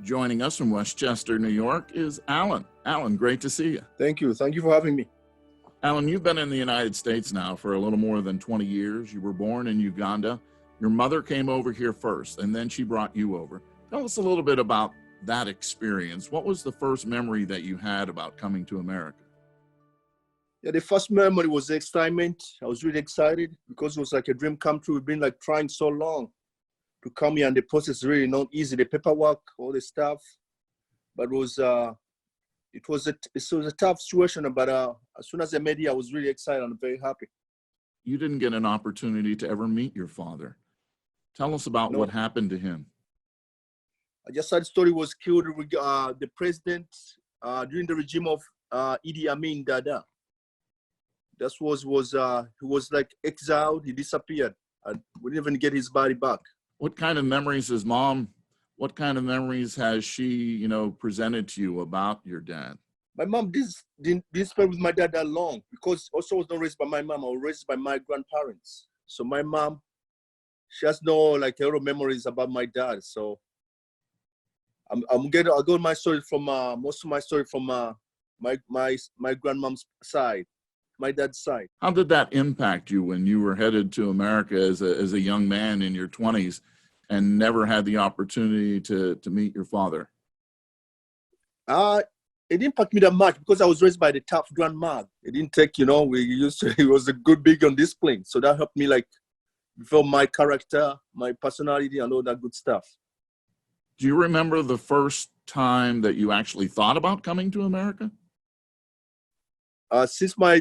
Joining us from Westchester, New York is Allan. Allan, great to see you. Thank you. Thank you for having me. Allan, you've been in the United States now for a little more than 20 years. You were born in Uganda. Your mother came over here first, and then she brought you over. Tell us a little bit about that experience. What was the first memory that you had about coming to America? Yeah, the first memory was the excitement. I was really excited because it was like a dream come true. We've been like trying so long to come here, and the process is really not easy. The paperwork, all the stuff, but it was a tough situation. But as soon as I met here, I was really excited and very happy. You didn't get an opportunity to ever meet your father. Tell us about what happened to him. I just heard the story was killed. The president during the regime of Idi Amin Dada. That he was like exiled. He disappeared. We didn't even get hit his body back. What kind of memories has she, presented to you about your dad? My mom didn't spend with my dad that long because also I was not raised by my mom. I was raised by my grandparents. So my mom, she has no like a lot of memories about my dad. I got my story from most of my story from my grandmom's side, my dad's side. How did that impact you when you were headed to America as a young man in your 20s and never had the opportunity to meet your father? It didn't impact me that much because I was raised by the tough grandma. It didn't take, it was a good big on discipline. So that helped me like develop my character, my personality, and all that good stuff. Do you remember the first time that you actually thought about coming to America? Since I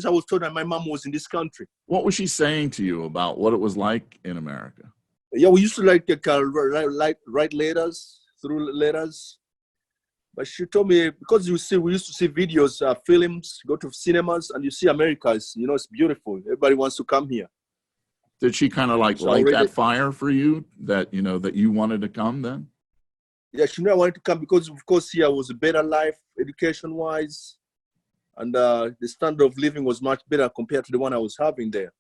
was told that my mom was in this country. What was she saying to you about what it was like in America? Yeah, we used to write letters, through letters. But she told me, because we used to see videos, films, go to cinemas, and you see America, it's beautiful. Everybody wants to come here. Did she kind of like light that fire for you that you wanted to come then? Yeah, she knew I wanted to come because, of course, here was a better life, education-wise. And the standard of living was much better compared to the one I was having there.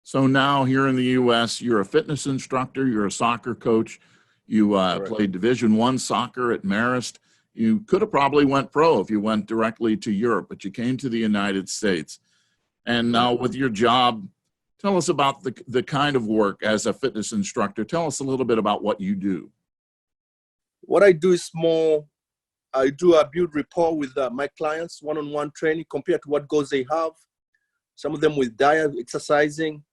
So now here in the U.S., you're a fitness instructor, you're a soccer coach, you played Division I soccer at Marist. You could have probably went pro if you went directly to Europe, but you came to the United States. And now with your job, tell us about the kind of work as a fitness instructor. Tell us a little bit about what you do. What I do is more, I build rapport with my clients, one-on-one training compared to what goals they have. Some of them with diet, exercising,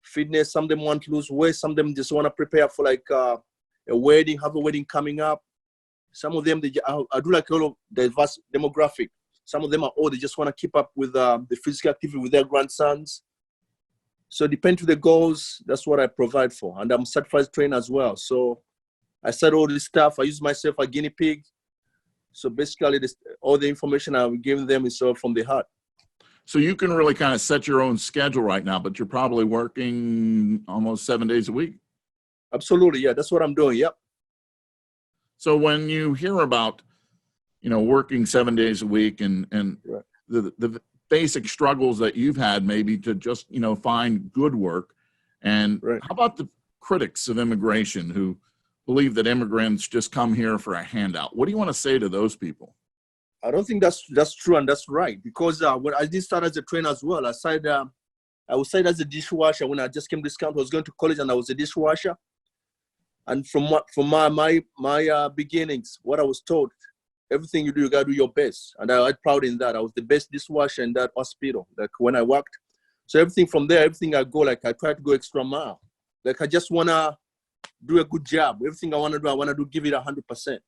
fitness. Some of them want to lose weight. Some of them just want to prepare for like a wedding, have a wedding coming up. Some of them, I do like a lot of diverse demographic. Some of them are old. They just want to keep up with the physical activity with their grandsons. So depending on the goals, that's what I provide for. And I'm a certified trainer as well. So I said all this stuff. I use myself as a guinea pig. So basically, all the information I'm giving them is all from the heart. So you can really kind of set your own schedule right now, but you're probably working almost 7 days a week. Absolutely, yeah. That's what I'm doing, yep. So when you hear about, working 7 days a week and right. the basic struggles that you've had maybe to just, find good work, and right. How about the critics of immigration who believe that immigrants just come here for a handout? What do you want to say to those people? I don't think that's true and that's right, because when I did start as a trainer as well, I was started as a dishwasher when I just came to this country. I was going to college and I was a dishwasher. And from my beginnings, what I was told, everything you do, you gotta do your best. And I was proud in that. I was the best dishwasher in that hospital, like when I worked. So everything from there, everything I go, like I try to go extra mile. Like I just wanna do a good job. Everything I wanna do, give it 100%.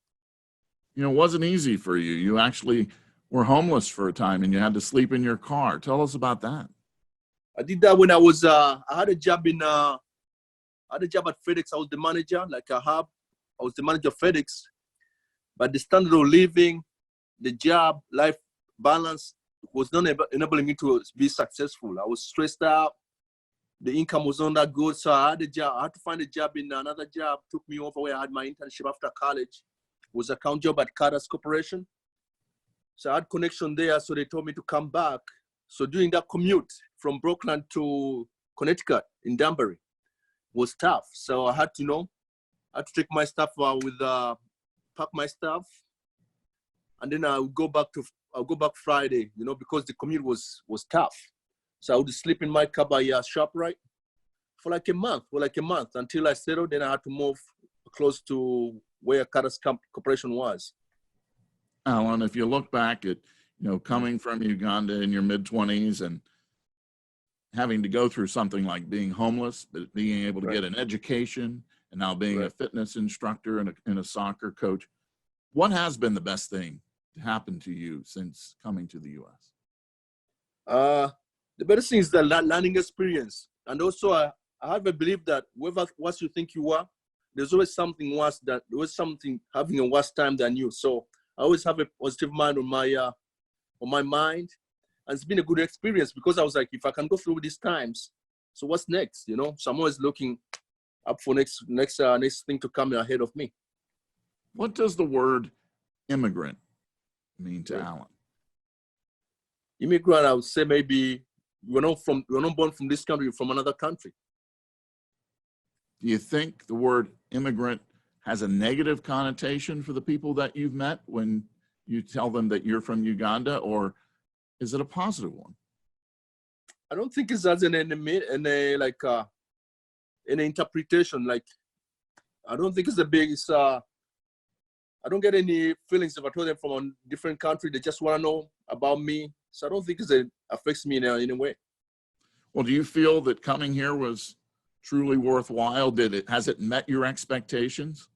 It wasn't easy for you. You actually were homeless for a time and you had to sleep in your car. Tell us about that. I did that when I was, I had a job at FedEx. I was the manager, like I was the manager of FedEx. But the standard of living, the job, life balance was not enabling me to be successful. I was stressed out. The income was not that good. So I had to find a job in another job. Took me over where I had my internship after college. It was an account job at Carter's Corporation. So I had connection there. So they told me to come back. So during that commute from Brooklyn to Connecticut in Danbury was tough. So I had to take my stuff with pack my stuff, and then I'll go back Friday, you know, because the commute was tough. So I would sleep in my car by ShopRite for like a month, until I settled. Then I had to move close to where Carter's Corporation was. Allan, if you look back at, you know, coming from Uganda in your mid-20s and having to go through something like being homeless, but being able to get an education, and now being a fitness instructor and a soccer coach, what has been the best thing to happen to you since coming to the U.S.? The better thing is the learning experience. And also, I have a belief that whoever what you think you are, there's always something worse, that there was something having a worse time than you. So I always have a positive mind on my mind. And it's been a good experience, because I was like, if I can go through these times, so what's next? You know, so I'm always looking up for next thing to come ahead of me. What does the word immigrant mean to Allan? Immigrant, I would say maybe you're not born from this country, you're from another country. Do you think the word immigrant has a negative connotation for the people that you've met when you tell them that you're from Uganda, or is it a positive one? I don't think it's as an interpretation. Like, I don't think it's a big. I don't get any feelings if I told them from a different country. They just want to know about me. So I don't think it affects me in any way. Well, do you feel that coming here was truly worthwhile? Has it met your expectations?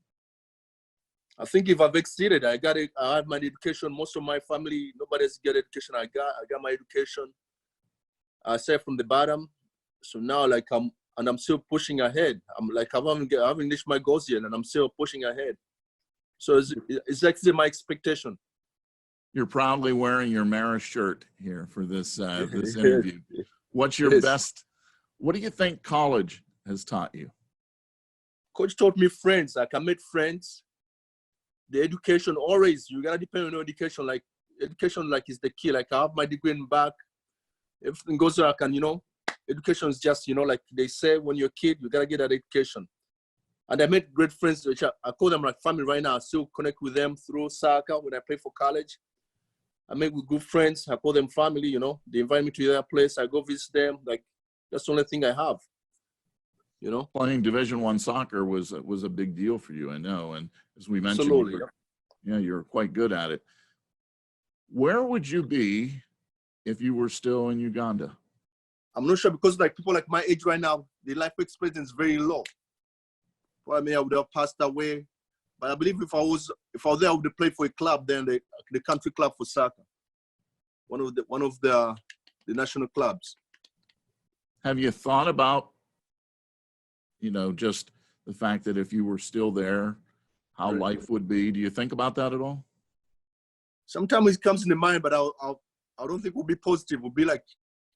I think if I've exceeded, I have my education. Most of my family, nobody's got education. I got my education. I started from the bottom. So now, like, I'm still pushing ahead. I'm like, I haven't reached my goals yet, and I'm still pushing ahead. So it's actually my expectation. You're proudly wearing your Marist shirt here for this this interview. What's your best? What do you think college has taught you? Coach taught me friends. Like, I made friends. The education, always, you gotta depend on your education. Like, education, like, is the key. Like, I have my degree in back. Everything goes so I can, you know, education is just, you know, like they say, when you're a kid, you gotta get that education. And I made great friends, which I call them like family right now. I still connect with them through soccer when I play for college. I make with good friends. I call them family, you know. They invite me to their place. I go visit them. Like, that's the only thing I have, you know. Playing Division I soccer was a big deal for you, I know. And as we mentioned, you're quite good at it. Where would you be if you were still in Uganda? I'm not sure, because like people like my age right now, the life expectancy is very low. Well, I mean, I would have passed away. But I believe if I was there, I would have played for a club, then the country club for soccer, one of the national clubs. Have you thought about, you know, just the fact that if you were still there, how life would be? Do you think about that at all? Sometimes it comes in the mind, but I don't think it will be positive. It will be like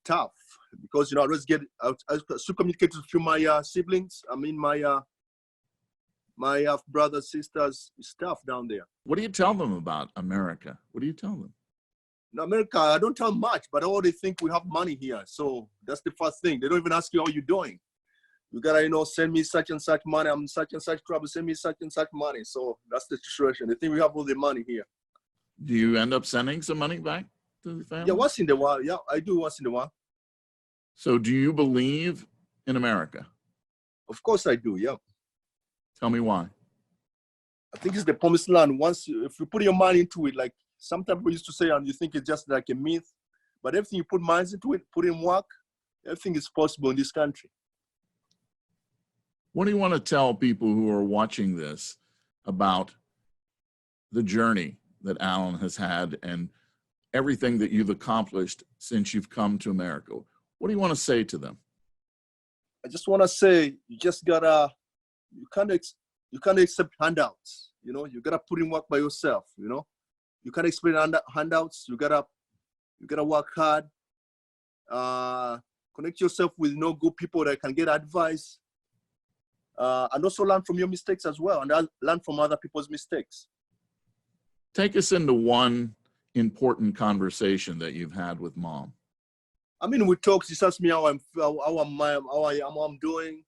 tough, because, you know, I still communicate with my siblings. I mean, my brothers, sisters, it's tough down there. What do you tell them about America? What do you tell them? In America, I don't tell much, but all they think we have money here. So that's the first thing. They don't even ask you how you're doing. You gotta, you know, send me such and such money. I'm in such and such trouble. Send me such and such money. So that's the situation. They think we have all the money here. Do you end up sending some money back to the family? Yeah, once in a while. Yeah, I do once in a while. So do you believe in America? Of course I do, yeah. Tell me why. I think it's the promised land. If you put your mind into it, like sometimes people used to say, and you think it's just like a myth, but everything you put minds into it, put in work, everything is possible in this country. What do you want to tell people who are watching this about the journey that Allan has had and everything that you've accomplished since you've come to America? What do you want to say to them? I just want to say, you just gotta, you can't accept handouts. You know, you gotta put in work by yourself. You know, you can't expect handouts. You gotta work hard. Connect yourself with good people that can get advice, and also learn from your mistakes as well, and learn from other people's mistakes. Take us into one important conversation that you've had with Mom. I mean, we talk. She asks me how I'm doing.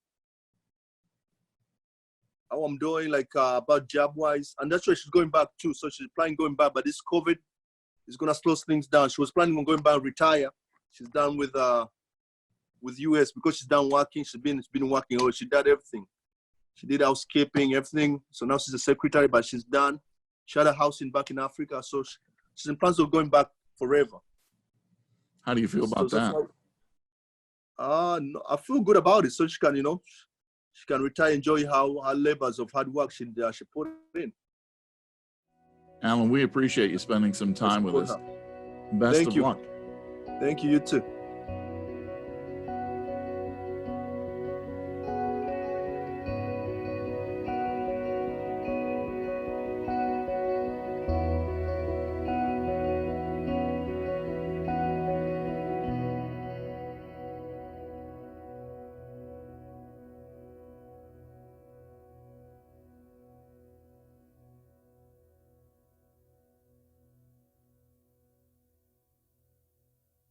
how I'm doing, like about job-wise. And that's why she's going back too. So she's planning going back, but this COVID is gonna slow things down. She was planning on going back and retire. She's done with US because she's done working. She's been working. Oh, she did everything. She did housekeeping, everything. So now she's a secretary, but she's done. She had a house back in Africa, so she's in plans of going back forever. How do you feel about that? No, I feel good about it. So she can, she can retire, enjoy her labors of hard work she put in. Allan, we appreciate you spending some time with us. Best of luck. Thank you, you too.